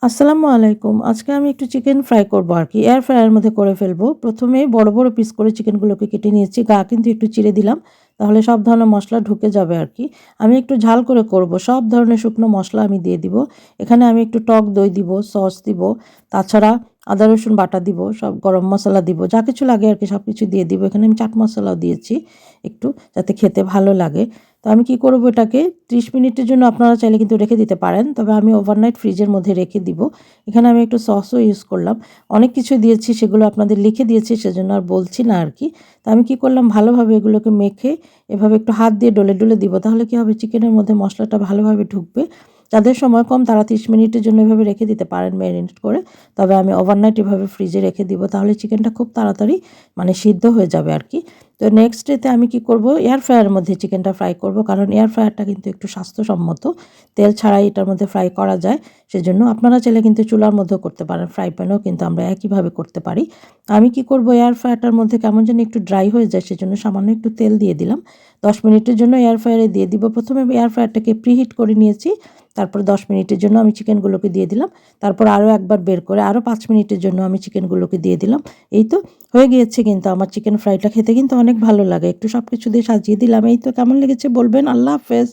আসসালামু আলাইকুম। আজকে আমি একটু চিকেন ফ্রাই করব আরকি। এয়ার ফ্রায়ারের মধ্যে করে ফেলবো। ১ম এ বড়, বড় পিস করে চিকেনগুলোকে কেটে নিয়েছি। গা কিন্তু একটু চিড়ে দিলাম। তাহলে সব ধরনের মসলা ঢুকে যাবে আরকি। আমি একটু ঝাল করে করব। সব ধরনের শুকনো মসলা আমি দিয়ে দিব। এখানে আমি একটু টক দই দিব, সস দিব। তাছাড়া আদা রসুন বাটা দিব, সব গরম মসলা দিব। যা কিছু লাগে আরকি সবকিছু দিয়ে দিব। এখানে আমি চাট মসলাও দিয়েছি একটু, যাতে খেতে ভালো লাগে। তো আমি কি করব, এটাকে ৩০ মিনিটের জন্য আপনারা চাইলে কিন্তু রেখে দিতে পারেন। তবে আমি ওভারনাইট ফ্রিজের মধ্যে রেখে দিব। এখানে আমি একটু সসও ইউজ করলাম। অনেক কিছু দিয়েছি, সেগুলো আপনাদের লিখে দিয়েছি, সেজন্য আর বলছি না আরকি। তো আমি কি করলাম, ভালোভাবে এগুলোকে মেখে এভাবে একটু হাত দিয়ে ডলে, ডলে দিব। তাহলে কি হবে, চিকেনের মধ্যে মসলাটা ভালোভাবে ঢুকবে। যাদের সময় কম তারা ৩০ মিনিটের জন্য এভাবে রেখে দিতে পারেন ম্যারিনেট করে। তবে আমি ওভারনাইট এভাবে ফ্রিজে রেখে দিব। তাহলে চিকেনটা খুব তাড়াতাড়ি সিদ্ধ হয়ে যাবে আরকি। তো নেক্সট ডেতে আমি কি করব, এয়ার ফ্রায়ারের মধ্যে চিকেনটা ফ্রাই করব। কারণ এয়ার ফ্রায়ারটা কিন্তু একটু স্বাস্থ্যসম্মত। তেল ছাড়াই এটার মধ্যে ফ্রাই করা যায়। সেজন্য আপনারা চাইলে কিন্তু চুলার মধ্যেও করতে পারেন, ফ্রাই প্যানেও কিন্তু আমরা একইভাবে করতে পারি। আমি কি করব, এয়ার ফ্রায়ারটার মধ্যে কেমন যেন একটু ড্রাই হয়ে যায়, সেজন্য সামান্য একটু তেল দিয়ে দিলাম। ১০ মিনিটের জন্য এয়ার ফ্রায়ারে দিয়ে দিব। ১ম এ এয়ার ফ্রায়ারটাকে প্রিহিট করে নিয়েছি। তারপর ১০ মিনিটের জন্য আমি চিকেনগুলোকে দিয়ে দিলাম। তারপর আরও একবার বের করে আরও ৫ মিনিটের জন্য আমি চিকেনগুলোকে দিয়ে দিলাম। এই তো হয়ে গিয়েছে কিন্তু আমার চিকেন ফ্রাইটা। খেতে কিন্তু অনেক ভালো লাগে। একটু সবকিছু দিয়ে সাজিয়ে দিলাম। এই তো কেমন লেগেছে বলবেন। আল্লাহ হাফেজ।